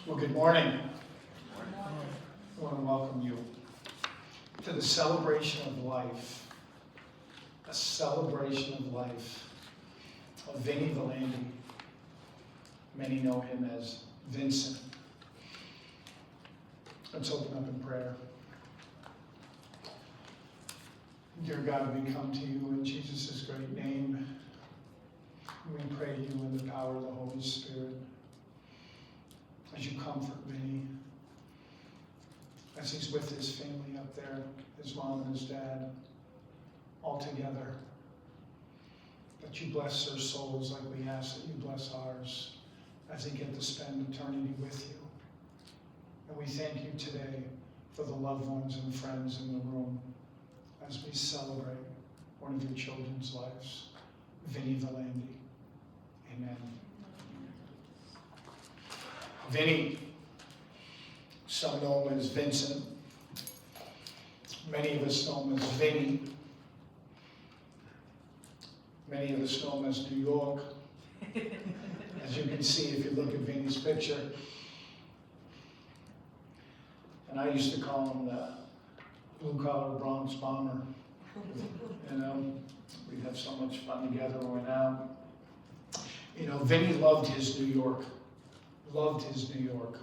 Well, good morning. I want to welcome you to the celebration of life, a celebration of life of Vinny Vielandi. Many know him as Vincent. Let's open up in prayer. Dear God, we come to you in Jesus' great name. We pray you in the power of the Holy Spirit as you comfort Vinny, as he's with his family up there, his mom and his dad, all together. That you bless their souls like we ask that you bless ours as they get to spend eternity with you. And we thank you today for the loved ones and friends in the room as we celebrate one of your children's lives, Vinny Vielandi. Amen. Vinny, some know him as Vincent. Many of us know him as Vinny. Many of us know him as New York. As you can see if you look at Vinny's picture. And I used to call him the blue-collar Bronx bomber. You know, we'd have so much fun together going out. You know, Vinny loved his New York. Loved his New York.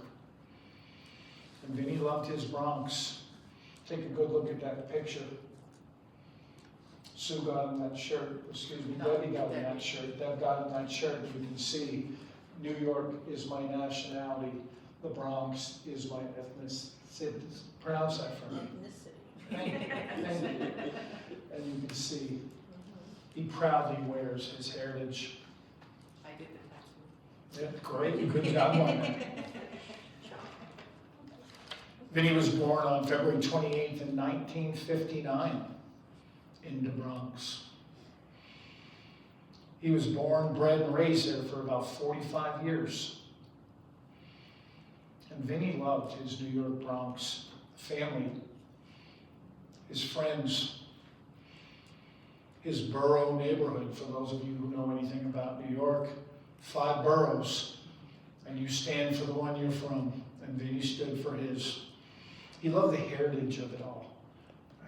And Vinny loved his Bronx. Take a good look at that picture. Sue got in that shirt, Debbie got in that shirt. Deb got in that shirt. You can see New York is my nationality. The Bronx is my ethnicity. Pronounce that for me. Thank you. And you can see he proudly wears his heritage. I did the tattoo. Yeah, great. Good job on that. Vinny was born on February 28th in 1959 in the Bronx. He was born, bred, and raised there for about 45 years. And Vinny loved his New York Bronx family, his friends, his borough neighborhood. For those of you who know anything about New York, 5 boroughs, and you stand for the one you're from, and Vinny stood for his. He loved the heritage of it all,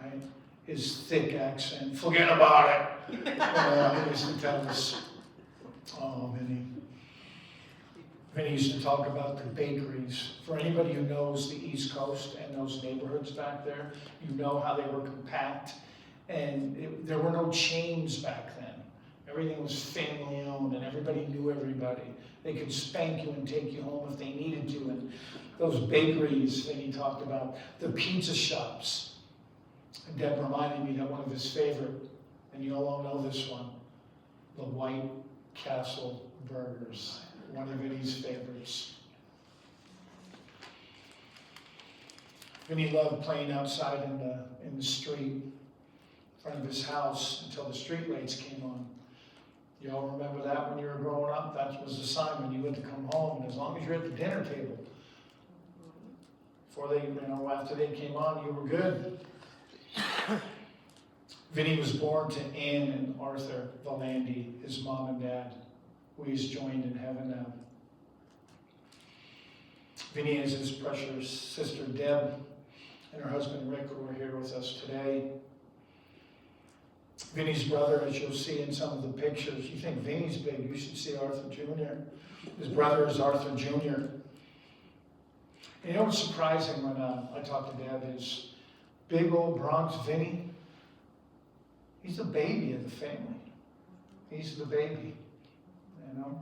right? His thick accent, forget about it. He used to tell us, oh, Vinny. Vinny used to talk about the bakeries. For anybody who knows the East Coast and those neighborhoods back there, you know how they were compact, and there were no chains back then. Everything was family owned and everybody knew everybody. They could spank you and take you home if they needed to. And those bakeries that he talked about, the pizza shops. And Deb reminded me that one of his favorite, and you all know this one, the White Castle burgers. One of Vinny's favorites. Vinny loved playing outside in the street in front of his house until the street lights came on. You all remember that when you were growing up? That was the sign when you had to come home. And as long as you're at the dinner table, after they came on, you were good. Vinny was born to Ann and Arthur Vielandi, his mom and dad, who he's joined in heaven now. Vinny is his precious sister Deb and her husband Rick, who are here with us today. Vinny's brother, as you'll see in some of the pictures, you think Vinny's big, you should see Arthur Jr. His brother is Arthur Jr. And you know what's surprising when I talk to Deb is big old Bronx Vinny, he's the baby of the family. He's the baby, you know?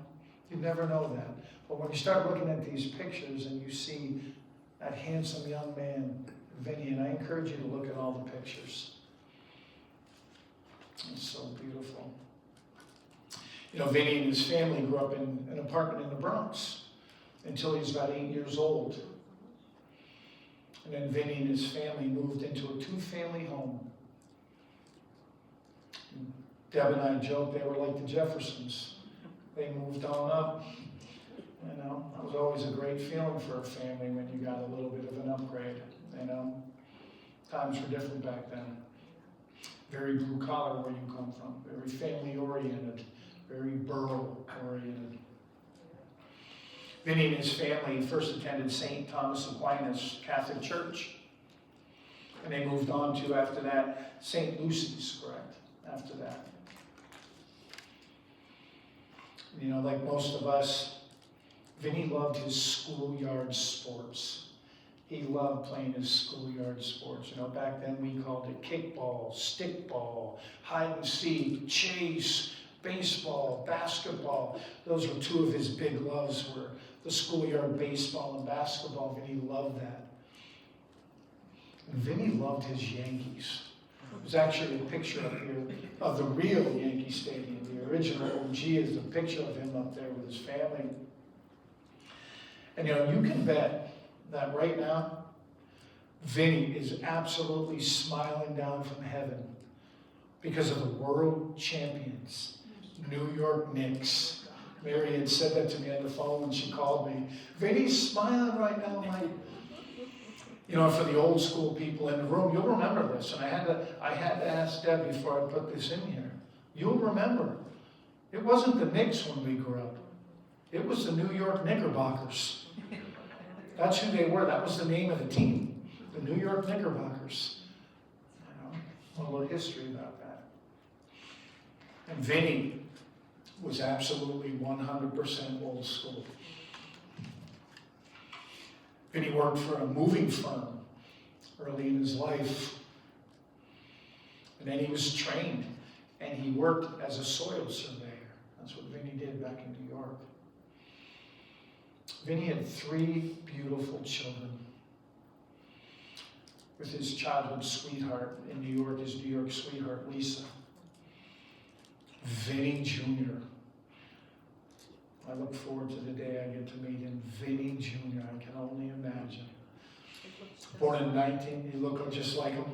You never know that. But when you start looking at these pictures and you see that handsome young man, Vinny, and I encourage you to look at all the pictures. It's so beautiful. You know, Vinny and his family grew up in an apartment in the Bronx until he was about 8 years old. And then Vinny and his family moved into a 2-family home. And Deb and I joked they were like the Jeffersons. They moved on up. You know, it was always a great feeling for a family when you got a little bit of an upgrade. You know, times were different back then. Very blue collar where you come from, very family oriented, very borough oriented. Vinny and his family first attended St. Thomas Aquinas Catholic Church. And they moved on to, after that, St. Lucy's, correct? After that. You know, like most of us, Vinny loved his schoolyard sports. He loved playing his schoolyard sports. You know, back then we called it kickball, stickball, hide and seek, chase, baseball, basketball. Those were two of his big loves, were the schoolyard baseball and basketball. Vinny loved that. And Vinny loved his Yankees. There's actually a picture up here of the real Yankee Stadium. The original OG is a picture of him up there with his family. And you know, you can bet that right now, Vinny is absolutely smiling down from heaven because of the world champions, New York Knicks. Mary had said that to me on the phone when she called me. Vinny's smiling right now, like, you know, for the old school people in the room, you'll remember this. And I had to ask Deb before I put this in here. You'll remember. It wasn't the Knicks when we grew up. It was the New York Knickerbockers. That's who they were. That was the name of the team. The New York Knickerbockers. You know, a little history about that. And Vinny was absolutely 100% old school. Vinny worked for a moving firm early in his life. And then he was trained, and he worked as a soil surveyor. That's what Vinny did back in New York. Vinny had 3 beautiful children with his childhood sweetheart in New York, his New York sweetheart, Lisa. Vinny Jr. I look forward to the day I get to meet him. Vinny Jr., I can only imagine. Born in 19, he looked just like him.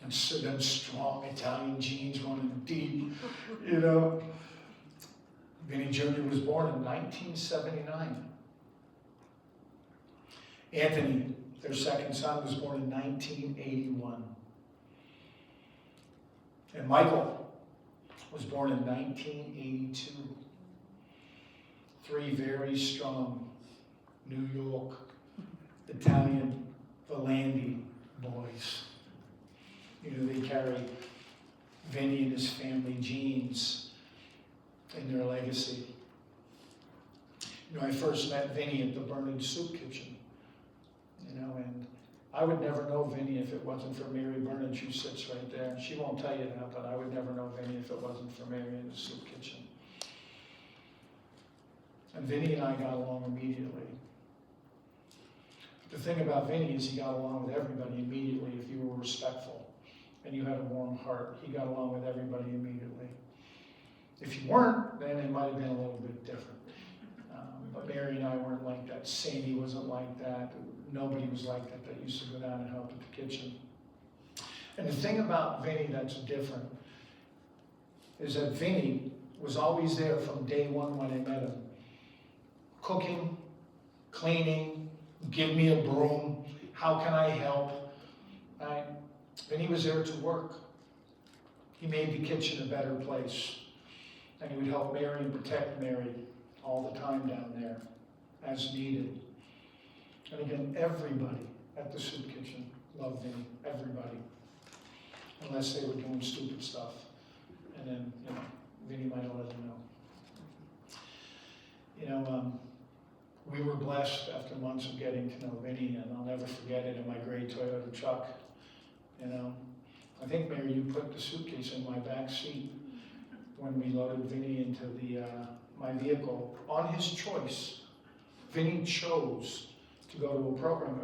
And so them strong Italian genes running deep, you know. Vinny Jr. was born in 1979. Anthony, their second son, was born in 1981. And Michael was born in 1982. 3 very strong New York, Italian, Vielandi boys. You know, they carry Vinny and his family genes in their legacy. You know, I first met Vinny at the Burning Soup Kitchen. You know, and I would never know Vinny if it wasn't for Mary Burnage, who sits right there. And she won't tell you that, but I would never know Vinny if it wasn't for Mary in the soup kitchen. And Vinny and I got along immediately. The thing about Vinny is he got along with everybody immediately if you were respectful and you had a warm heart. He got along with everybody immediately. If you weren't, then it might have been a little bit different. But Mary and I weren't like that. Sandy wasn't like that. Nobody was like that that used to go down and help at the kitchen. And the thing about Vinny that's different is that Vinny was always there from day one when I met him. Cooking, cleaning, give me a broom, how can I help? Right? Vinny was there to work. He made the kitchen a better place. And he would help Mary and protect Mary all the time down there as needed. And again, everybody at the soup kitchen loved Vinny, everybody. Unless they were doing stupid stuff. And then, you know, Vinny might have let them know. You know, we were blessed after months of getting to know Vinny, and I'll never forget it in my gray Toyota truck. You know, I think, Mary, you put the suitcase in my back seat when we loaded Vinny into my vehicle on his choice. Vinny chose to go to a program.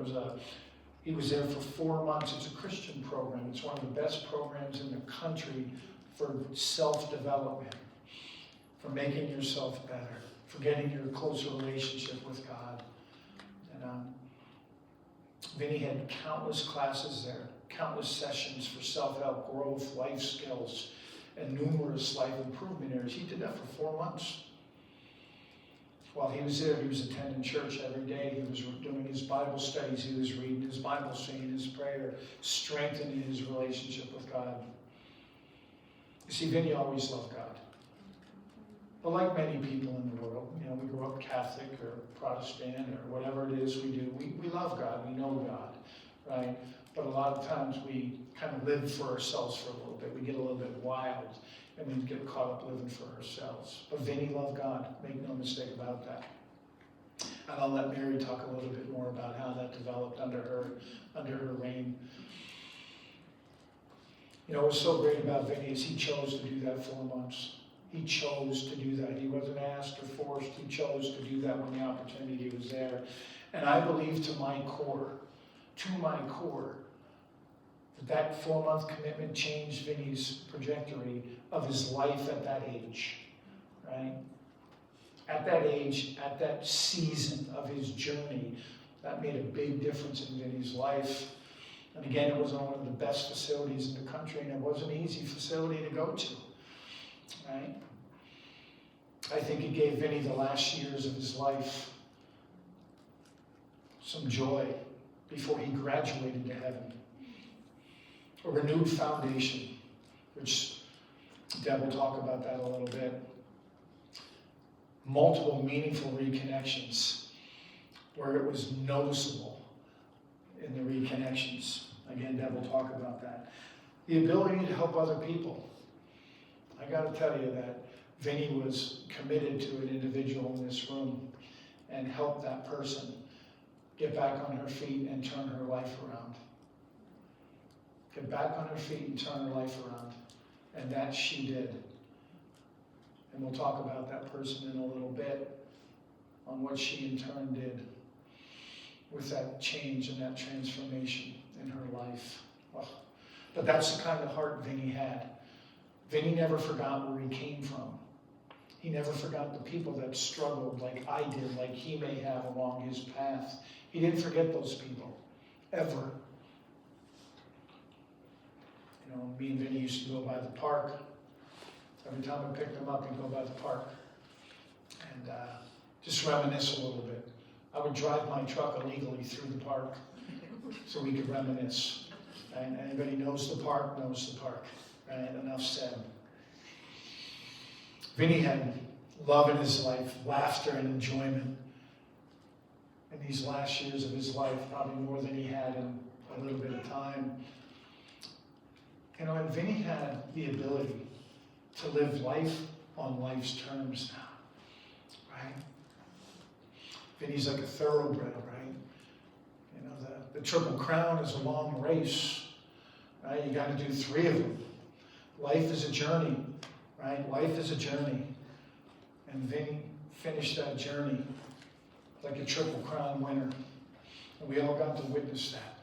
He was there for 4 months. It's a Christian program. It's one of the best programs in the country for self-development, for making yourself better, for getting your closer relationship with God. And Vinny had countless classes there, countless sessions for self-help, growth, life skills, and numerous life improvement areas. He did that for 4 months. While he was there, he was attending church every day. He was doing his Bible studies. He was reading his Bible, saying his prayer, strengthening his relationship with God. You see, Vinny always loved God. But like many people in the world, we grew up Catholic or Protestant or whatever it is we do. We love God, we know God, right? But a lot of times we kind of live for ourselves for a little bit. We get a little bit wild and we get caught up living for ourselves. But Vinny loved God, make no mistake about that. And I'll let Mary talk a little bit more about how that developed under her reign. What's so great about Vinny is he chose to do that 4 months. He chose to do that. He wasn't asked or forced. He chose to do that when the opportunity was there. And I believe to my core, that 4-month commitment changed Vinny's trajectory of his life at that age, right? At that age, at that season of his journey, that made a big difference in Vinny's life. And again, it was on one of the best facilities in the country, and it wasn't an easy facility to go to, right? I think it gave Vinny the last years of his life some joy before he graduated to heaven. A renewed foundation, which Deb will talk about that a little bit. Multiple meaningful reconnections where it was noticeable in the reconnections. Again, Deb will talk about that. The ability to help other people. I got to tell you that Vinny was committed to an individual in this room and helped that person get back on her feet and turn her life around. Get back on her feet and turn her life around. And that she did. And we'll talk about that person in a little bit, on what she in turn did with that change and that transformation in her life. Oh. But that's the kind of heart Vinny had. Vinny never forgot where he came from. He never forgot the people that struggled like I did, like he may have along his path. He didn't forget those people, ever. Me and Vinny used to go by the park. Every time I picked him up, he'd go by the park and just reminisce a little bit. I would drive my truck illegally through the park so we could reminisce. And anybody knows the park, knows the park. Right? Enough said. Vinny had love in his life, laughter and enjoyment in these last years of his life, probably more than he had in a little bit of time. And Vinny had the ability to live life on life's terms now, right? Vinny's like a thoroughbred, right? The Triple Crown is a long race, right? You got to do 3 of them. Life is a journey, right? Life is a journey. And Vinny finished that journey like a Triple Crown winner. And we all got to witness that.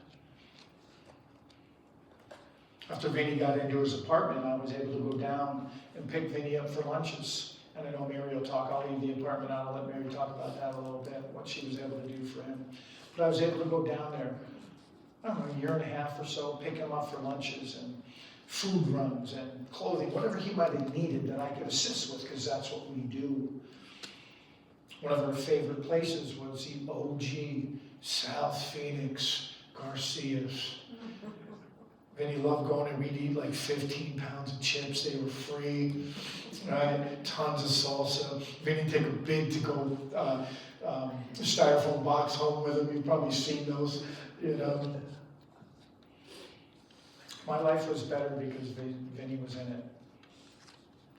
After Vinny got into his apartment, I was able to go down and pick Vinny up for lunches. And I know Mary will talk. I'll leave the apartment out. I'll let Mary talk about that a little bit, what she was able to do for him. But I was able to go down there, I don't know, a year and a half or so, pick him up for lunches and food runs and clothing, whatever he might have needed that I could assist with, because that's what we do. One of our favorite places was the OG South Phoenix Garcia's. Vinny loved going, and we'd eat like 15 pounds of chips. They were free, right? Tons of salsa. Vinny take a big to-go styrofoam box home with him. You've probably seen those, My life was better because Vinny was in it.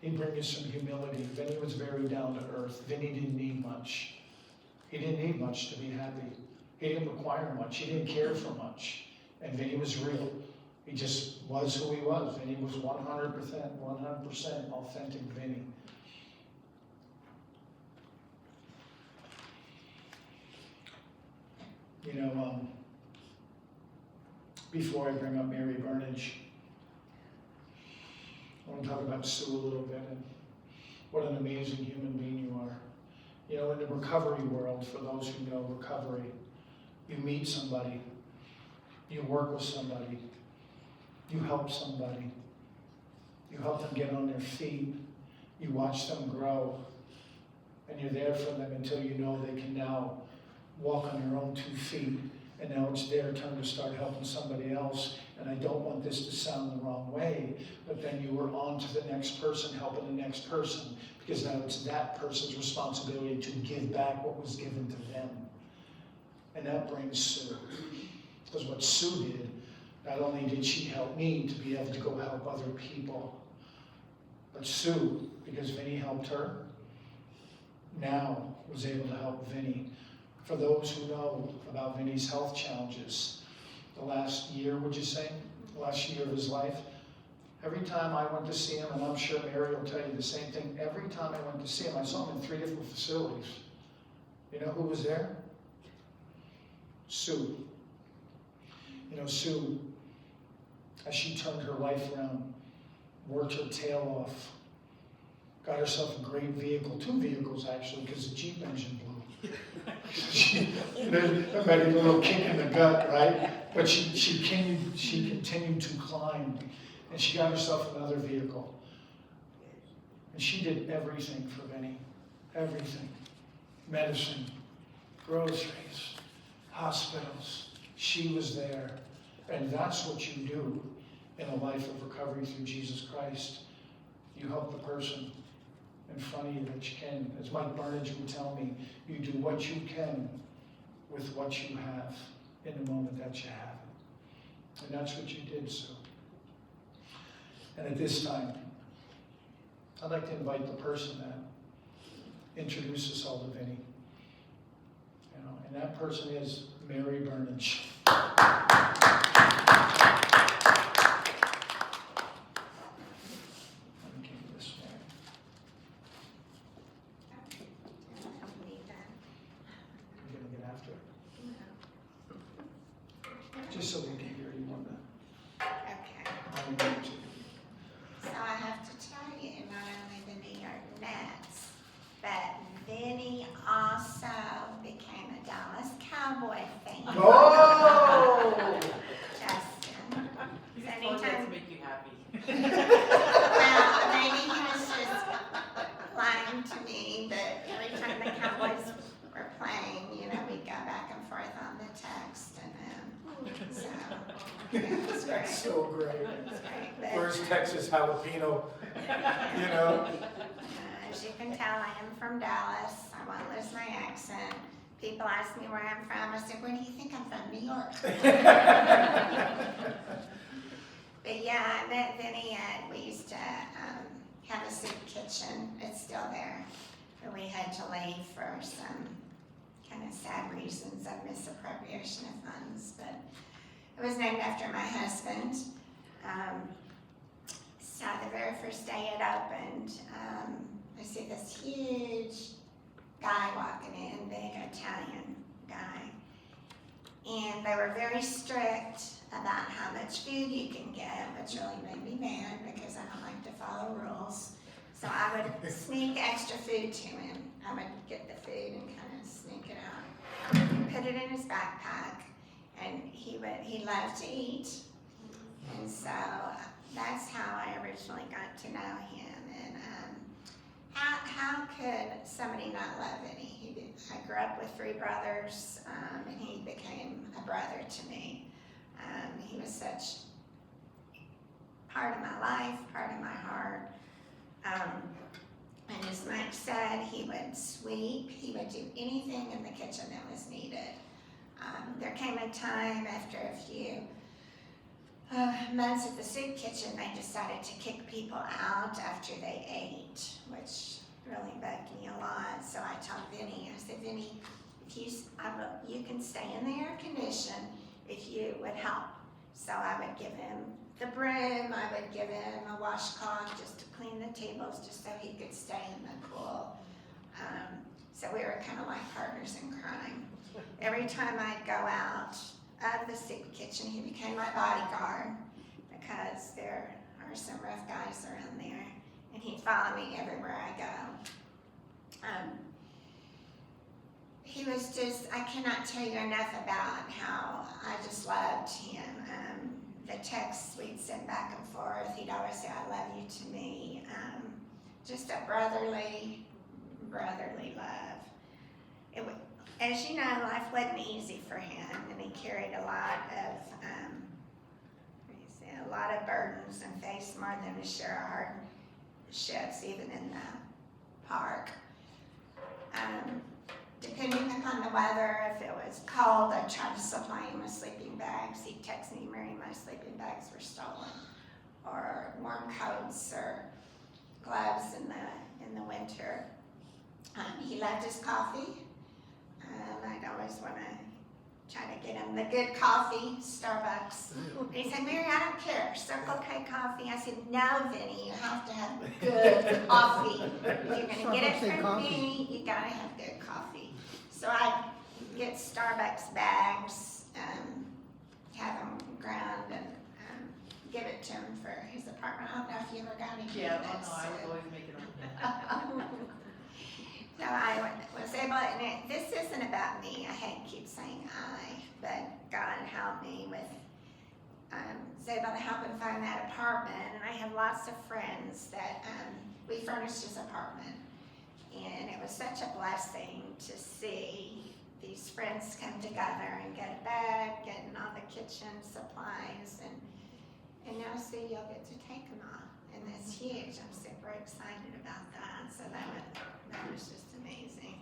He'd bring you some humility. Vinny was very down to earth. Vinny didn't need much. He didn't need much to be happy. He didn't require much. He didn't care for much. And Vinny was real. He just was who he was, and he was 100% authentic Vinny. Before I bring up Mary Burnage, I want to talk about Sue a little bit and what an amazing human being you are. In the recovery world, for those who know recovery, you meet somebody, you work with somebody, you help somebody. You help them get on their feet. You watch them grow. And you're there for them until you know they can now walk on their own 2 feet. And now it's their turn to start helping somebody else. And I don't want this to sound the wrong way, but but then you were on to the next person, helping the next person, because now it's that person's responsibility to give back what was given to them. And that brings Sue. Because what Sue did, not only did she help me to be able to go help other people, but Sue, because Vinny helped her, now was able to help Vinny. For those who know about Vinny's health challenges, the last year, would you say? The last year of his life, every time I went to see him, and I'm sure Mary will tell you the same thing, every time I went to see him, I saw him in 3 different facilities. You know who was there? Sue. You know, Sue, as she turned her life around, worked her tail off, got herself a great vehicle, 2 vehicles actually, because the Jeep engine blew. That made a little kick in the gut, right? But she continued to climb, and she got herself another vehicle. And she did everything for Vinny. Everything. Medicine, groceries, hospitals. She was there. And that's what you do in a life of recovery through Jesus Christ. You help the person in front of you that you can. As Mike Barnage would tell me, you do what you can with what you have in the moment that you have. And that's what you did, Sue. And at this time, I'd like to invite the person that introduced us all to Vinny. You know, and that person is Mary Burnage. Just so we can hear you on the. Okay. So I have to tell you, not only the New York Nets, but Vinny also became a Dallas Cowboy fan. Oh! Justin. These So phone anytime, nets make you happy. well, maybe he was just lying to me, but every time the Cowboys were playing, you know, we'd go back and forth on the text, and so yeah, it was great. That's so great. It was great. But, Where's Texas jalapeno? You know? as you can tell, I am from Dallas. I won't lose my accent. People ask me where I'm from. I said, where do you think I'm from? New York. But yeah, I met Vinny and we used to have a soup kitchen. It's still there. But we had to leave for some kind of sad reasons of misappropriation of funds. But it was named after my husband. So the very first day it opened, I see this huge guy walking in, big Italian guy. And they were very strict about how much food you can get, which really made me mad because I don't like to follow rules. So I would sneak extra food to him. I would get the food and kind of sneak it out, put it in his backpack, and he loved to eat. And so that's how I originally got to know him. And how could somebody not love Vinny? I grew up with 3 brothers, and he became a brother to me. He was such part of my life, part of my heart. And as Mike said, he would sweep, he would do anything in the kitchen that was needed. There came a time after a few months at the soup kitchen, they decided to kick people out after they ate, which really bugged me a lot. So I told Vinny, I said, Vinny, if you can stay in the air condition if you would help. So I would give him the broom, I would give him a washcloth just to clean the tables, just so he could stay in the cool. So we were kind of like partners in crime. Every time I'd go out of the soup kitchen, he became my bodyguard because there are some rough guys around there, and he'd follow me everywhere I go. He was just, I cannot tell you enough about how I just loved him. The texts we'd send back and forth, he'd always say, I love you to me. Just a brotherly love. As you know, life wasn't easy for him, and he carried a lot of a lot of burdens and faced more than his share of hardships, even in the park. Depending upon the weather, if it was cold, I'd try to supply him with sleeping bags. He'd text me, Mary, my sleeping bags were stolen. Or warm coats or gloves in the winter. He loved his coffee. I'd always want to try to get him the good coffee, Starbucks. He said, Mary, I don't care, Circle K coffee. I said, no, Vinny, you have to have good coffee. If you're going to get it from me, you got to have good coffee. So I'd get Starbucks bags, have them ground, and give it to him for his apartment. I don't know if you ever got any. Yeah, no, I was always making them. So I was able, and this isn't about me. I hate to keep saying I, but God helped me with, was able to help him find that apartment. And I have lots of friends that we furnished his apartment. And it was such a blessing to see these friends come together and get a bed, getting all the kitchen supplies, and now see you'll get to take them all. And that's huge. I'm super excited about that. So that was just amazing.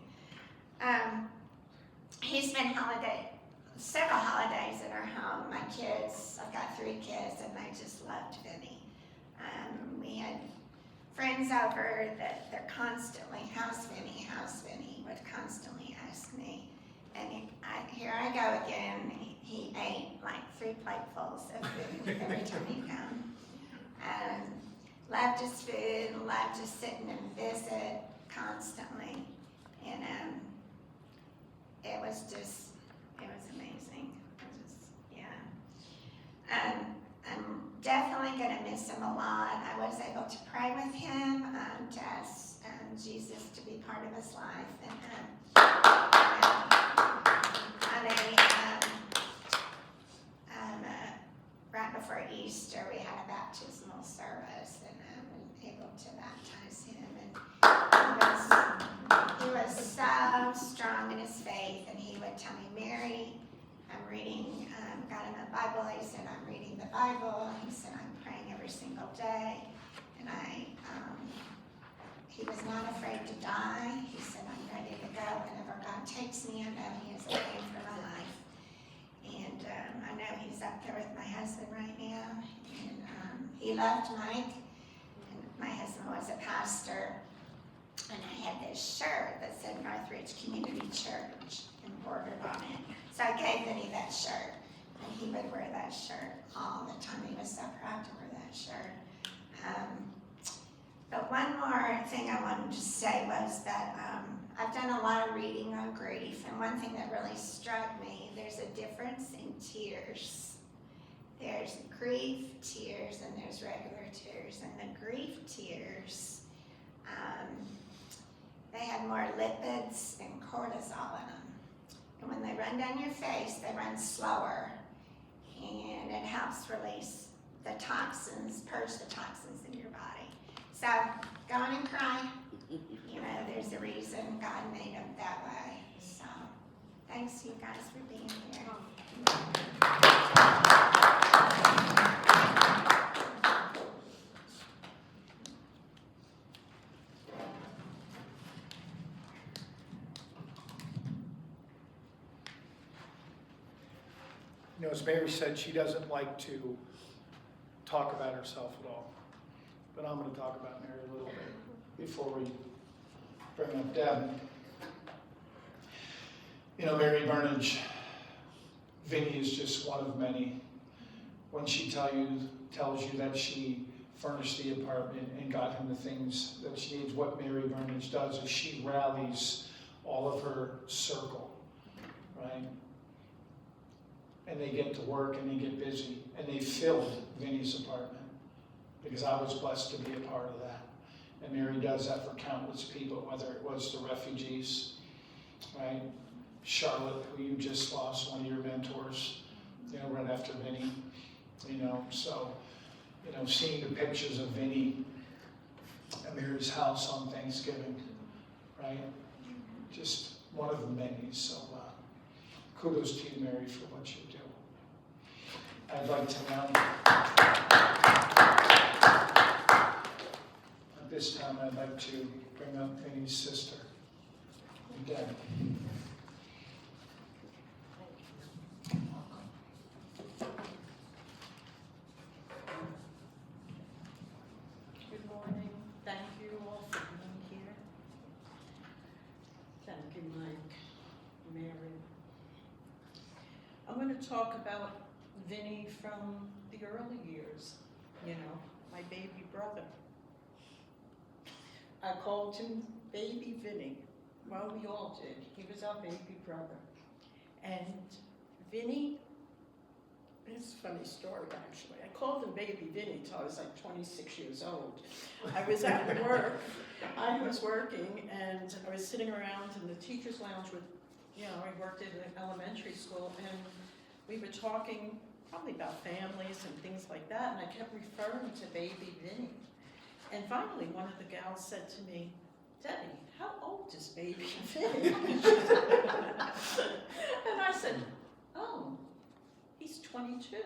He spent several holidays at our home. My kids, I've got 3 kids, and they just loved Vinny. We had friends over that they're constantly, how's Vinny, would constantly ask me. And here I go again. He ate like 3 platefuls of food every time he come. Loved his food, loved to sit and visit constantly. And it was amazing. I'm definitely going to miss him a lot. I was able to pray with him, to ask Jesus to be part of his life. Right before Easter, we had a baptismal service, and I was able to baptize him. And he was so strong in his faith, and he would tell me, Mary, I'm reading, got him a Bible. He said, I'm reading the Bible. He said, I'm praying every single day. And he was not afraid to die. He said, I'm ready to go whenever God takes me. I know he has a plan for my life. And I know he's up there with my husband right now. And he loved Mike. And my husband was a pastor. And I had this shirt that said Northridge Community Church embroidered on it. So I gave Vinny that shirt. And he would wear that shirt all the time. He was so proud to wear that shirt. But one more thing I wanted to say was that I've done a lot of reading on grief, and one thing that really struck me, there's a difference in tears. There's grief tears and there's regular tears. And the grief tears, they have more lipids and cortisol in them. And when they run down your face, they run slower. And it helps release the toxins, purge the toxins in your body. So go on and cry. You know, there's a reason God made them that way. So thanks you guys for being here. You know, as Mary said, she doesn't like to talk about herself at all. But I'm going to talk about Mary a little bit before we bring up Deb. You know, Mary Burnage, Vinny is just one of many. When she tells you that she furnished the apartment and got him the things that she needs, what Mary Burnage does is she rallies all of her circle, right? And they get to work and they get busy. And they filled Vinny's apartment because I was blessed to be a part of that. And Mary does that for countless people, whether it was the refugees, right? Charlotte, who you just lost, one of your mentors, you know, right after Vinny, you know. So, you know, seeing the pictures of Vinny at Mary's house on Thanksgiving, right? Just one of the many. So kudos to you, Mary, for what you do. I'd like to now, at this time, I'd like to bring up Vinny's sister, Deb. Good morning. Thank you all for being here. Thank you, Mike, Mary. I'm going to talk about Vinny from the early years, you know, my baby brother. I called him Baby Vinny. Well, we all did. He was our baby brother. And Vinny, it's a funny story actually. I called him Baby Vinny until I was like 26 years old. I was at work, I was working, and I was sitting around in the teacher's lounge with, you know, I worked in an elementary school, and we were talking probably about families and things like that, and I kept referring to Baby Vinny. And finally, one of the gals said to me, Debbie, how old is Baby Vinny? And I said, oh, he's 22.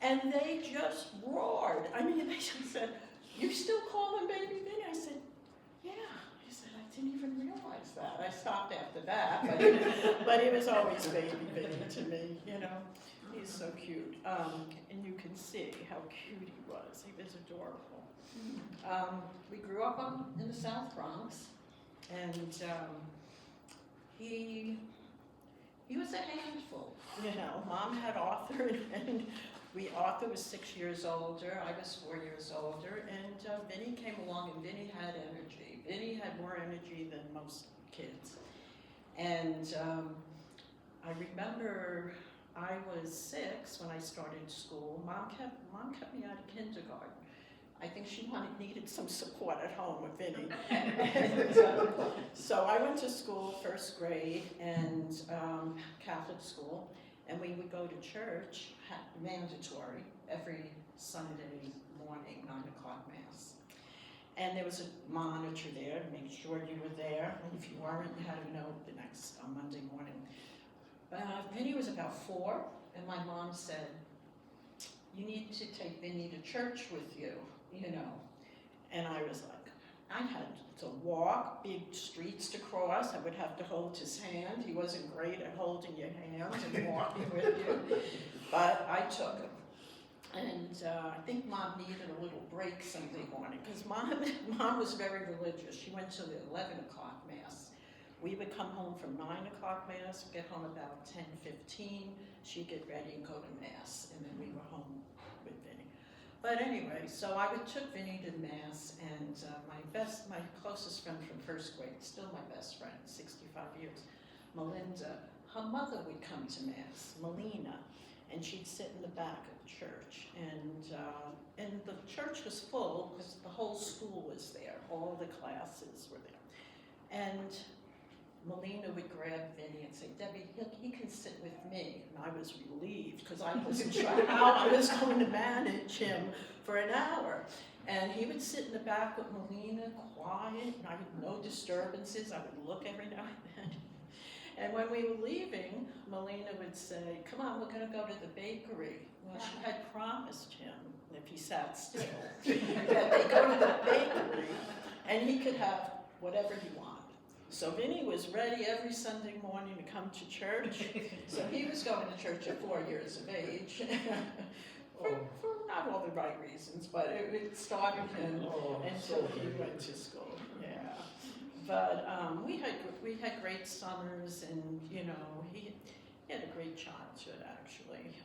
And they just roared. I mean, they just said, you still call him Baby Vinny? I said, yeah. I said, I didn't even realize that. I stopped after that, but it was always Baby Vinny to me, you know. He's so cute. And you can see how cute he was. He was adorable. We grew up in the South Bronx, and he was a handful. You know, Mom had Arthur, and Arthur was 6 years older, I was 4 years older, and Vinny came along, and Vinny had energy. Vinny had more energy than most kids. And I remember I was 6 when I started school. Mom kept me out of kindergarten. I think she needed some support at home with Vinny. And, so I went to school, first grade, and Catholic school, and we would go to church, mandatory, every Sunday morning, 9 o'clock Mass. And there was a monitor there to make sure you were there, and if you weren't, you had a note the next Monday morning. Vinny was about 4, and my mom said, you need to take Vinny to church with you, you know. And I was like, I had to walk, big streets to cross. I would have to hold his hand. He wasn't great at holding your hand and walking with you, but I took him. And I think Mom needed a little break Sunday morning, because Mom was very religious. She went to the 11 o'clock Mass. We would come home from 9 o'clock Mass, get home about 10:15. She'd get ready and go to Mass, and then we were home with Vinny. But anyway, so I took Vinny to Mass, and my closest friend from first grade, still my best friend, 65 years, Melinda, her mother would come to Mass, Melina, and she'd sit in the back of the church. And the church was full because the whole school was there, all the classes were there. And Melina would grab Vinny and say, Debbie, he can sit with me. And I was relieved because I wasn't sure how I was going to manage him for an hour. And he would sit in the back with Melina, quiet, and no disturbances. I would look every now and then. And when we were leaving, Melina would say, come on, we're going to go to the bakery. Well, she had promised him, if he sat still, that they go to the bakery and he could have whatever he wanted. So Vinny was ready every Sunday morning to come to church. So he was going to church at 4 years of age. for not all the right reasons, but it started him until he went to school. Yeah. But we had great summers, and you know, he had a great childhood actually.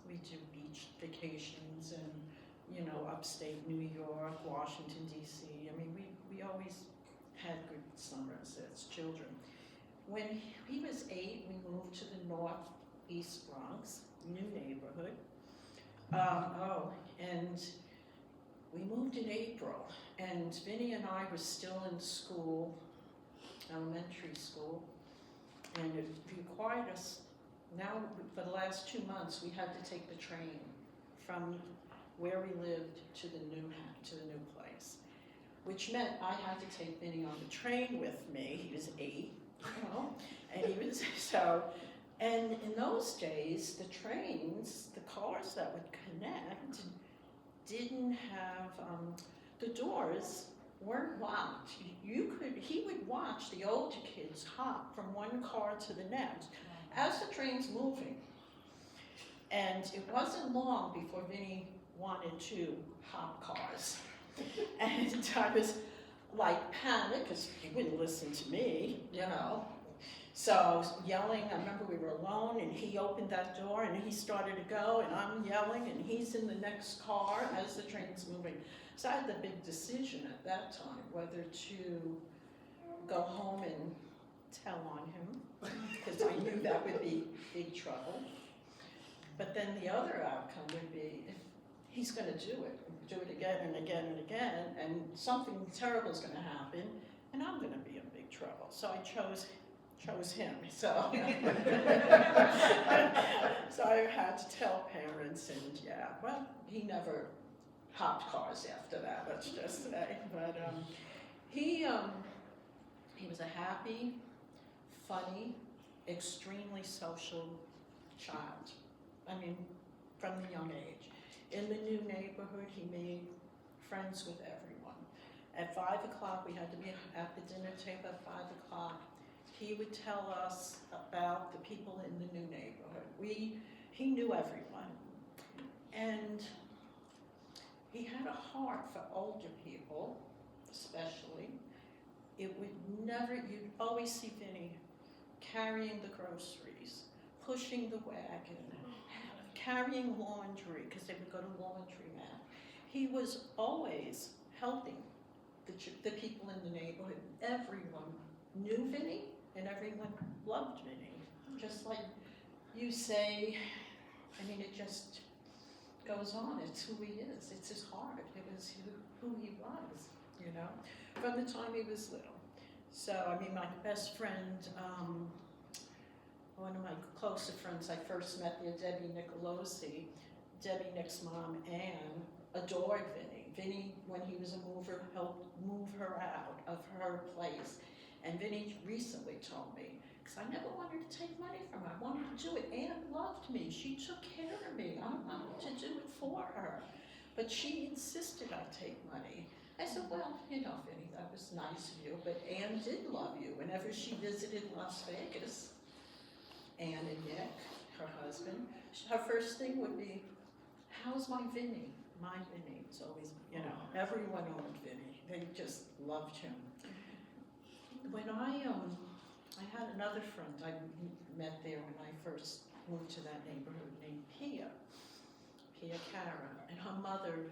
We did beach vacations and, you know, upstate New York, Washington D.C. I mean, we always had good summers as children. When he was 8, we moved to the northeast Bronx, new neighborhood. And we moved in April, and Vinny and I were still in school, elementary school, and it required us, now for the last 2 months, we had to take the train from where we lived to the new place, which meant I had to take Vinny on the train with me. He was 8, you know, and he was, so, And in those days, the trains, the cars that would connect, didn't have, the doors weren't locked. He would watch the older kids hop from one car to the next as the train's moving. And it wasn't long before Vinny wanted to hop cars. And I was like panicked, because he wouldn't listen to me, you know. So I was yelling. I remember we were alone, and he opened that door, and he started to go, and I'm yelling, and he's in the next car as the train's moving. So I had the big decision at that time, whether to go home and tell on him, because I knew that would be big trouble. But then the other outcome would be, if he's going to do it again and again and again, and something terrible is going to happen, and I'm going to be in big trouble. So I chose him. So, so I had to tell parents, and yeah, well, he never hopped cars after that, let's just say. But he was a happy, funny, extremely social child. I mean, from the young age. In the new neighborhood, he made friends with everyone. At 5 o'clock, we had to be at the dinner table at 5 o'clock. He would tell us about the people in the new neighborhood. He knew everyone. And he had a heart for older people, especially. It would never, you'd always see Vinny carrying the groceries, pushing the wagon, carrying laundry, because they would go to laundromat. He was always helping the people in the neighborhood. Everyone knew Vinny, and everyone loved Vinny. Just like you say, I mean, it just goes on. It's who he is. It's his heart. It was who he was, you know, from the time he was little. So, I mean, my best friend, one of my closer friends I first met there, Debbie Nicolosi, Debbie Nick's mom, Ann, adored Vinny. Vinny, when he was a mover, helped move her out of her place. And Vinny recently told me, because I never wanted to take money from her. I wanted to do it. Ann loved me. She took care of me. I wanted to do it for her. But she insisted I take money. I said, well, you know, Vinny, that was nice of you, but Ann did love you. Whenever she visited Las Vegas, Ann and Nick, her husband, her first thing would be, how's my Vinny? My Vinny. It's always, you know, everyone owned Vinny. They just loved him. When I had another friend I met there when I first moved to that neighborhood named Pia Cara, and her mother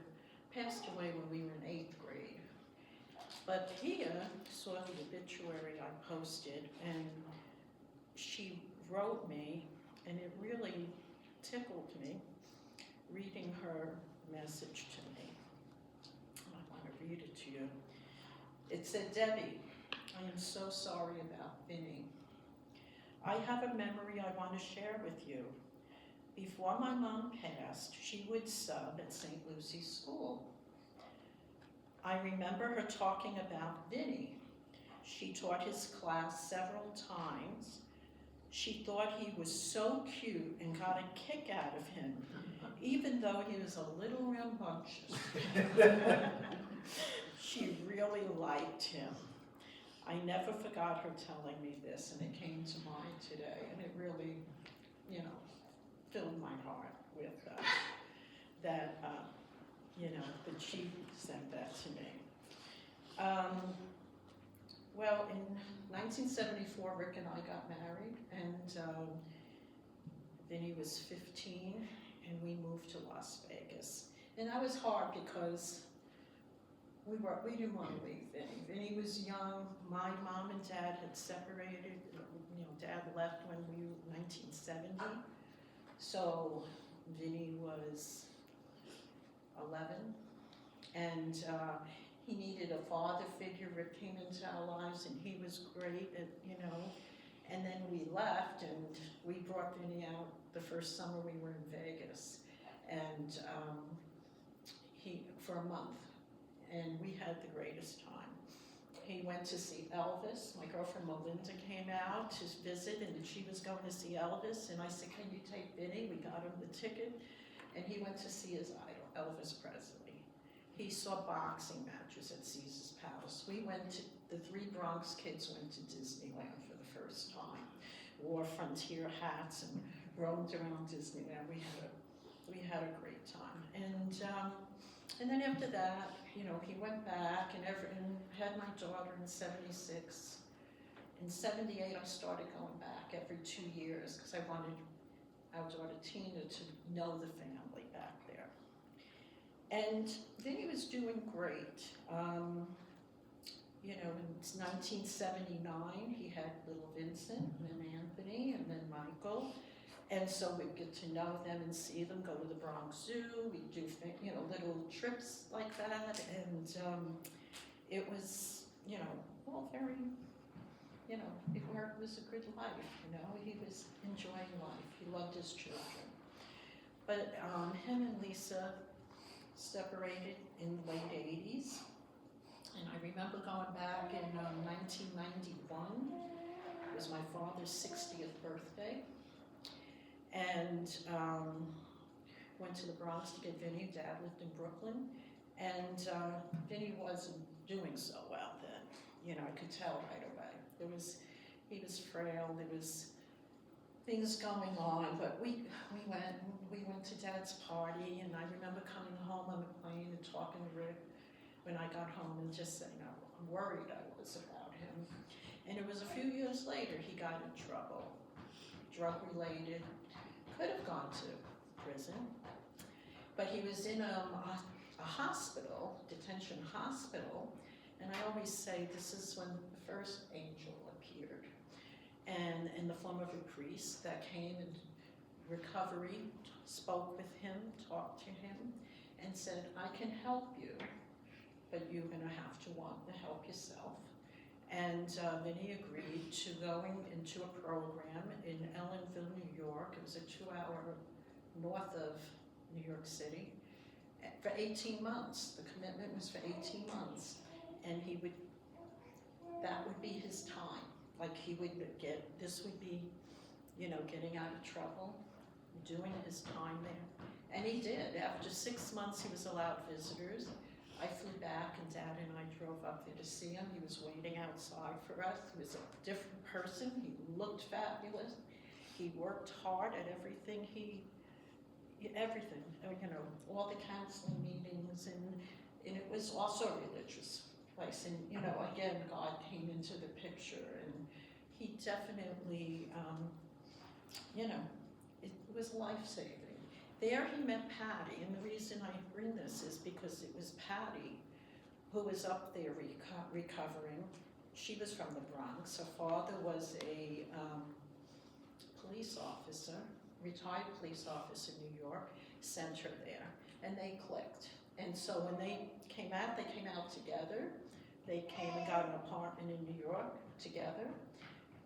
passed away when we were in 8th grade. But Pia saw the obituary I posted, and she wrote me, and it really tickled me, reading her message to me. I want to read it to you. It said, Debbie, I am so sorry about Vinny. I have a memory I want to share with you. Before my mom passed, she would sub at St. Lucy's School. I remember her talking about Vinny. She taught his class several times. She thought he was so cute and got a kick out of him, even though he was a little rambunctious. She really liked him. I never forgot her telling me this, and it came to mind today, and it really, you know, filled my heart with that, you know, that she sent that to me. Well, in 1974, Rick and I got married, and Vinny was 15, and we moved to Las Vegas. And that was hard because we didn't want to leave Vinny. Vinny was young. My mom and dad had separated. You know, Dad left when we were 1970. So Vinny was 11, and he needed a father figure. Rick came into our lives, and he was great, you know. And then we left, and we brought Vinny out the first summer we were in Vegas, and for a month, and we had the greatest time. he went to see Elvis. My girlfriend Melinda came out to visit, and she was going to see Elvis. And I said, "Can you take Vinny?" We got him the ticket, and he went to see his idol, Elvis Presley. He saw boxing matches at Caesar's Palace. The 3 Bronx kids went to Disneyland for the first time, wore Frontier hats and roamed around Disneyland. We had a great time. And then after that, he went back and had my daughter in '76. In '78, I started going back every 2 years because I wanted our daughter Tina to know the family back there. And Vinny was doing great. In 1979, he had little Vincent, and then Anthony, and then Michael. And so we'd get to know them and see them, go to the Bronx Zoo. We'd do, little trips like that. And it was, all very, it was a good life, He was enjoying life. He loved his children. But him and Lisa separated in the late 80s. And I remember going back in 1991. It was my father's 60th birthday. And went to the Bronx to get Vinny. Dad lived in Brooklyn. And Vinny wasn't doing so well then. I could tell right away. He was frail. There was things going on. But we went to Dad's party. And I remember coming home on the plane and talking to Rick when I got home and just saying how worried I was about him. And it was a few years later he got in trouble, drug-related, could have gone to prison, but he was in a hospital, detention hospital, and I always say this is when the first angel appeared, and in the form of a priest that came in recovery, spoke with him, talked to him, and said, "I can help you, but you're going to have to want to help yourself." And then he agreed to going into a program in Ellenville, New York. It was a 2-hour north of New York City for 18 months. The commitment was for 18 months. And that would be his time. Like this would be, getting out of trouble, doing his time there. And he did. After 6 months, he was allowed visitors. I flew back, and Dad and I drove up there to see him. He was waiting outside for us. He was a different person. He looked fabulous. He worked hard at everything. Everything. All the counseling meetings, and it was also a religious place. And again, God came into the picture, and he definitely, it was life-saving. There he met Patty, and the reason I bring this is because it was Patty who was up there recovering. She was from the Bronx. Her father was a police officer, retired police officer in New York, sent her there, and they clicked. And so when they came out together. They came and got an apartment in New York together.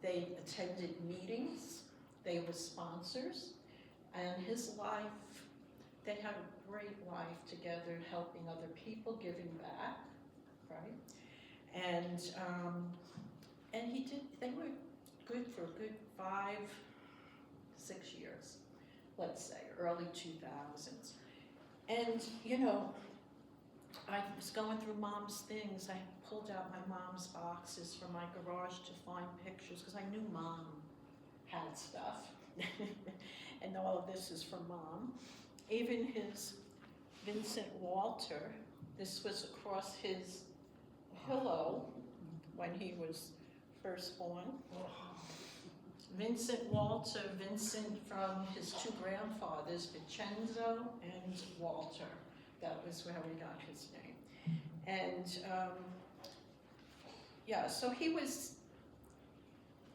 They attended meetings. They were sponsors. And his life, they had a great life together, helping other people, giving back, right? And they were good for a good 5-6 years, let's say, early 2000s. And, I was going through Mom's things. I pulled out my mom's boxes from my garage to find pictures, because I knew Mom had stuff. And all of this is from Mom. Even his Vincent Walter, this was across his pillow when he was first born. Vincent Walter, Vincent from his two grandfathers, Vincenzo and Walter. That was where we got his name. And so he was,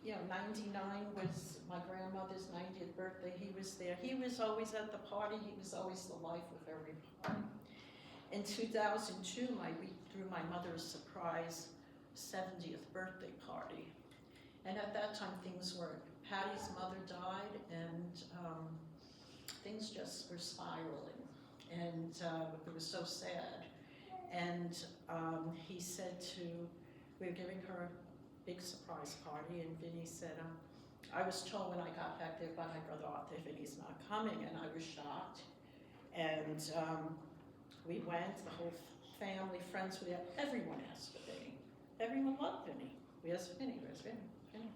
99 was my grandmother's 90th birthday. He was there. He was always at the party. He was always the life of every party. In 2002, we threw my mother a surprise 70th birthday party. And at that time, Patty's mother died, and things just were spiraling. And it was so sad. And he said to we were giving her a big surprise party, and Vinny said, I was told when I got back there by my brother Arthur, Vinny's not coming, and I was shocked. And we went, the whole family, friends were there, everyone asked for Vinny. Everyone loved Vinny. Where's Vinny? Where's Vinny? Vinny.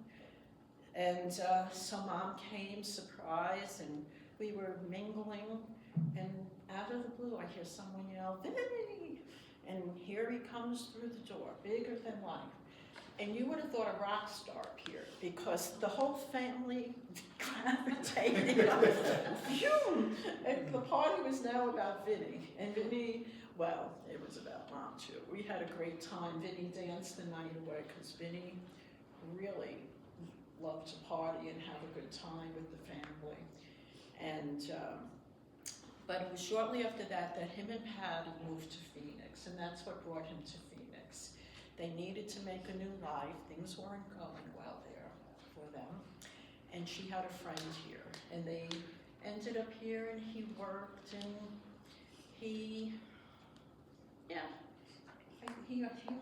And so Mom came, surprised, and we were mingling, and out of the blue I hear someone yell, Vinny! And here he comes through the door, bigger than life. And you would have thought a rock star appeared, because the whole family gravitated. Phew! And the party was now about Vinny. And Vinny, well, it was about Mom too. We had a great time. Vinny danced the night away, because Vinny really loved to party and have a good time with the family. And but it was shortly after that that him and Patty moved to Phoenix, and that's what brought him to Phoenix. They needed to make a new life. Things weren't going well there for them. And she had a friend here, and they ended up here, and he worked, and he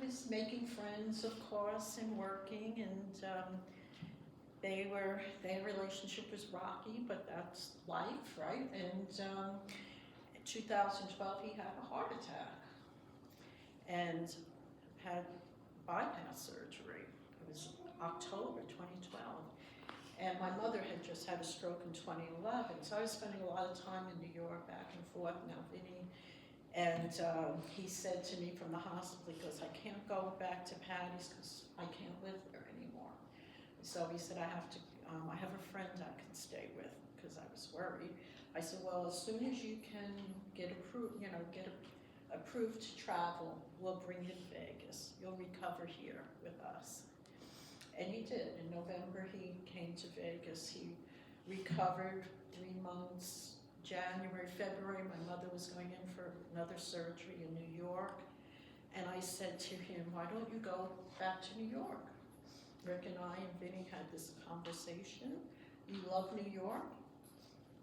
was making friends, of course, and working, and their relationship was rocky, but that's life, right? And in 2012, he had a heart attack and had bypass surgery. It was October 2012. And my mother had just had a stroke in 2011, so I was spending a lot of time in New York, back and forth, now Vinny. And he said to me from the hospital, he goes, I can't go back to Patty's because I can't live there anymore. So he said, I have a friend I can stay with, because I was worried. I said, well, as soon as you can get approved, approved to travel, we'll bring you to Vegas. You'll recover here with us. And he did. In November, he came to Vegas. He recovered 3 months. January, February, my mother was going in for another surgery in New York. And I said to him, why don't you go back to New York? Rick and I and Vinny had this conversation. You love New York.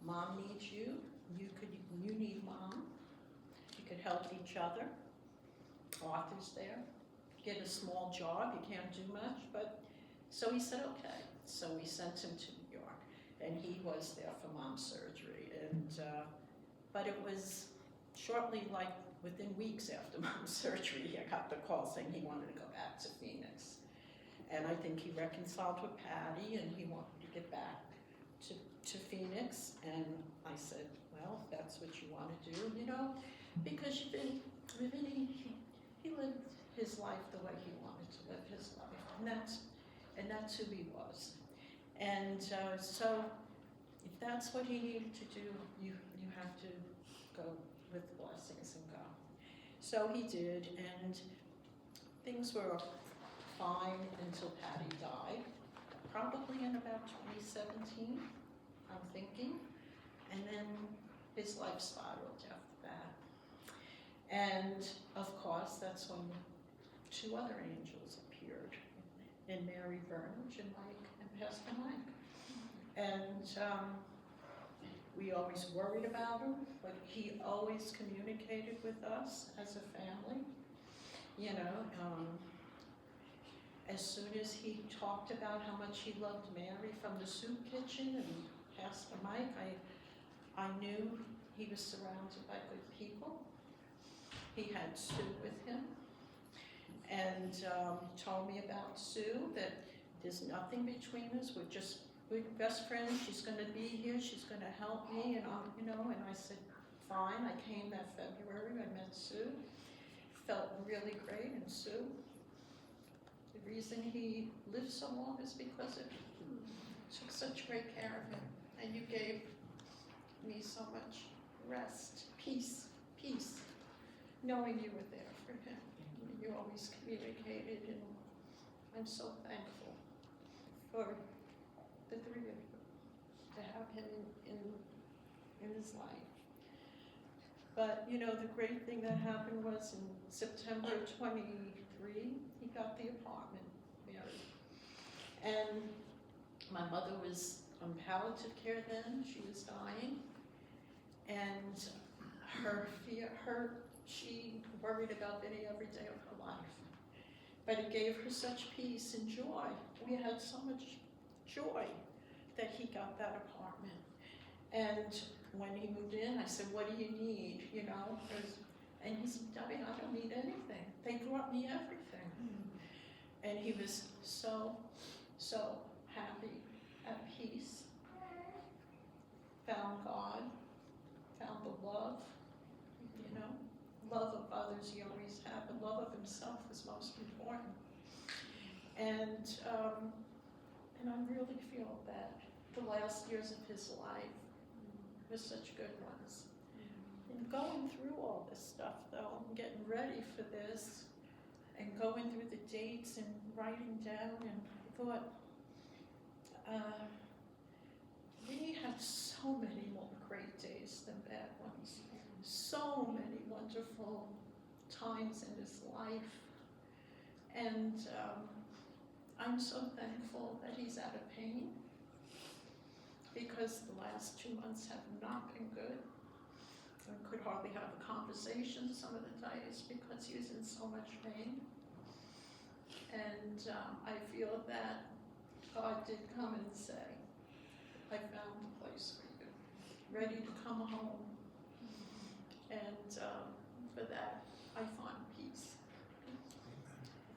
Mom needs you. You need Mom. You could help each other. Arthur's there. Get a small job. You can't do much, but so he said okay. So we sent him to New York, and he was there for Mom's surgery. And but it was shortly, like within weeks after Mom's surgery, I got the call saying he wanted to go back to Phoenix. And I think he reconciled with Patty, and he wanted to get back to Phoenix. And I said, well, if that's what you want to do, because Vinny, he lived his life the way he wanted to live his life, and that's who he was. And so, if that's what he needed to do, you have to go with the blessings and go. So he did, and things were fine until Patty died, probably in about 2017, I'm thinking. And then his life spiraled after that. And of course, that's when 2 other angels appeared, in Mary Burnage and Pastor Mike. And we always worried about him, but he always communicated with us as a family. As soon as he talked about how much he loved Mary from the soup kitchen and Pastor Mike, I knew he was surrounded by good people. He had Sue with him, and he told me about Sue, that there's nothing between us. We're best friends. She's going to be here. She's going to help me, and And I said, fine. I came that February. I met Sue. Felt really great, and Sue. The reason he lived so long is because it took such great care of him, and you gave me so much rest, peace, knowing you were there for him. You always communicated, and I'm so thankful for the 3 of you to have him in his life. But the great thing that happened was in September 23, he got the apartment married. And my mother was on palliative care then. She was dying. And she worried about Vinny every day of her life. but it gave her such peace and joy. We had so much joy that he got that apartment. And when he moved in, I said, what do you need, you know? And he said, Debbie, I don't need anything. They brought me everything. And he was so, so happy, at peace. Found God, found the love, you know? Love of others he always had, but love of himself was most important. And I really feel that the last years of his life were such good ones. And going through all this stuff though, and getting ready for this, and going through the dates and writing down, and I thought, we had so many more great days than bad ones. So many wonderful times in his life. And I'm so thankful that he's out of pain, because the last 2 months have not been good. I could hardly have a conversation some of the days because he was in so much pain. And I feel that God did come and say, I found a place for you, ready to come home. And for that, I find peace.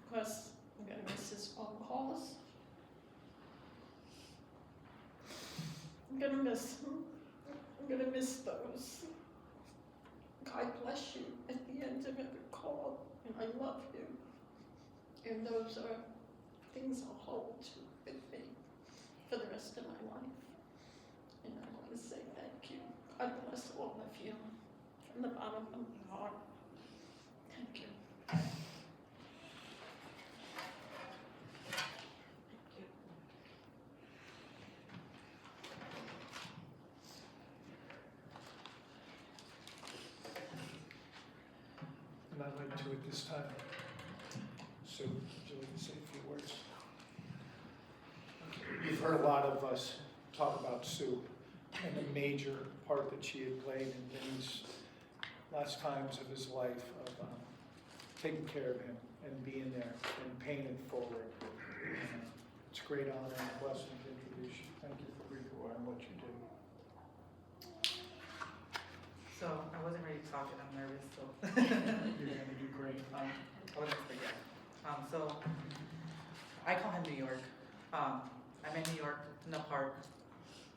Of course, I'm going to miss his phone calls. I'm going to miss him. I'm going to miss those. God bless you at the end of every call, and I love you. And those are things I'll hold with me for the rest of my life. And I want to say thank you. God bless all of you from the bottom of my heart. Thank you. Thank you. And I'd like to at this time. Sue, would you like to say a few words? You've heard a lot of us talk about Sue and the major part that she had played in Vinny's last times of his life, of taking care of him and being there and paying it forward. It's a great honor and a blessing to introduce you. Thank you for who you are and what you do. So I wasn't ready to talk and I'm nervous, so. You're going to do great. I wasn't expecting. So I call him New York. I'm in New York in the park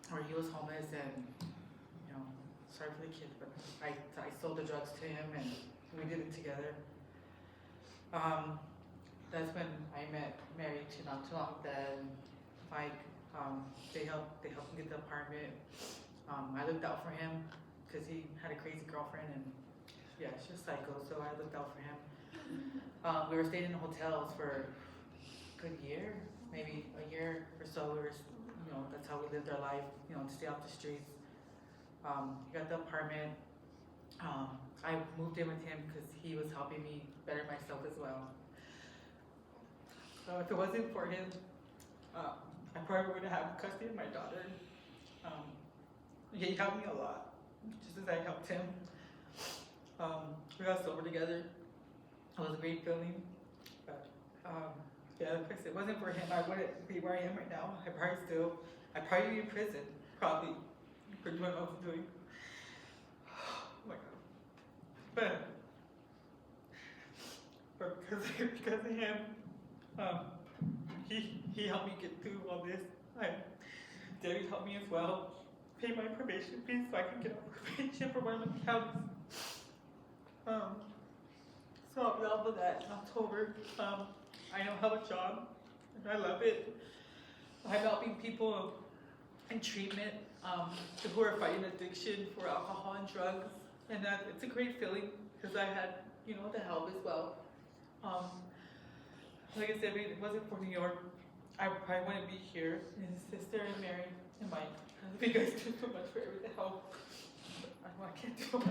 where he was homeless, and you know, sorry for the kids, but I sold the drugs to him and we did it together. That's when I met Mary not too long then. Like they helped him get the apartment. I looked out for him because he had a crazy girlfriend, and yeah, she's psycho, so I looked out for him. We were staying in hotels for a good year, maybe a year or so. We were, you know, that's how we lived our life, you know, to stay off the streets. He got the apartment. I moved in with him because he was helping me better myself as well. So if it wasn't for him, I probably would have custody of my daughter. He helped me a lot, just as I helped him. We got sober together. It was a great feeling, but yeah, like I said, it wasn't for him, I wouldn't be where I am right now. I'd probably be in prison, probably, for doing what I was doing. Oh my God. But because of him, he helped me get through all this. Debbie helped me as well, pay my probation fees so I can get on probation for one of the counties. So I'll be off of that in October. I now have a job, and I love it. I'm helping people in treatment who are fighting addiction for alcohol and drugs, and it's a great feeling because I had, you know, the help as well. Like I said, if it wasn't for New York, I probably wouldn't be here. And his sister and Mary and Mike, you guys do so much for every help. I can't do it.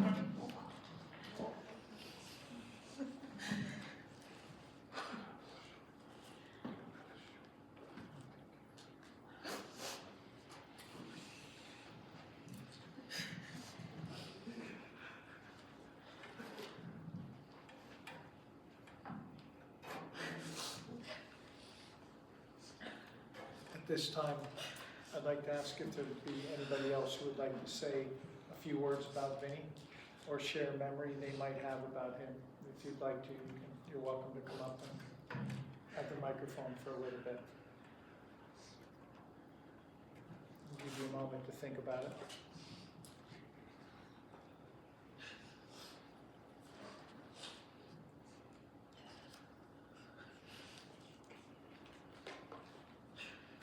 At this time, I'd like to ask if there would be anybody else who would like to say a few words about Vinny or share a memory they might have about him. If you'd like to, you're welcome to come up and have the microphone for a little bit. I'll give you a moment to think about it.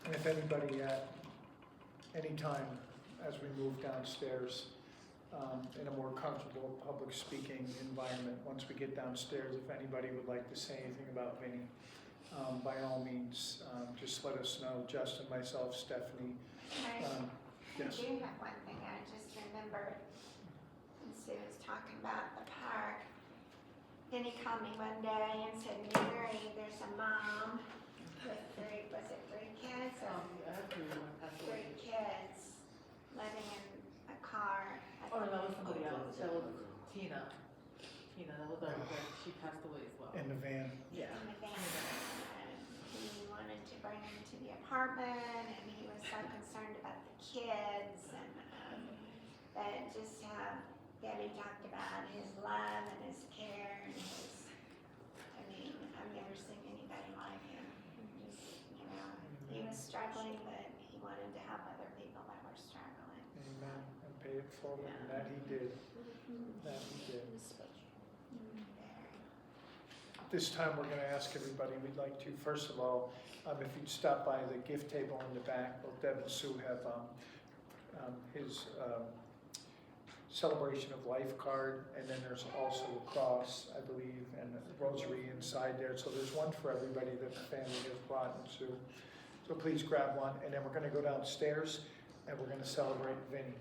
And if anybody at any time as we move downstairs in a more comfortable public speaking environment, once we get downstairs, if anybody would like to say anything about Vinny, by all means, just let us know. Justin, myself, Stephanie. I Yes. do have one thing I just remembered when Sue was talking about the park. Then he called me one day and said, Mary, there's a mom with three kids? Three kids living in a car. Oh, no, that was somebody else. That was Tina. That was our, she passed away as well. In the van. Yeah. In the van. And he wanted to bring them to the apartment, and he was so concerned about the kids, and but just how Debbie talked about his love and his care and his, I mean, I've never seen anybody like him. Just, he was struggling, but he wanted to help other people that were struggling. Amen. And pay it forward. And that he did. That he did. This time we're going to ask everybody, we'd like to, first of all, if you'd stop by the gift table in the back, both Deb and Sue have his celebration of life card, and then there's also a cross, I believe, and a rosary inside there. So there's one for everybody that the family has brought, and Sue. So please grab one, and then we're going to go downstairs, and we're going to celebrate Vinny.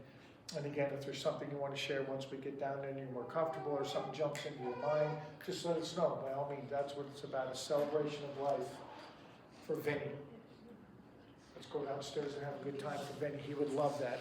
And again, if there's something you want to share once we get down there and you're more comfortable, or something jumps into your mind, just let us know. By all means, that's what it's about, a celebration of life for Vinny. Let's go downstairs and have a good time for Vinny. He would love that.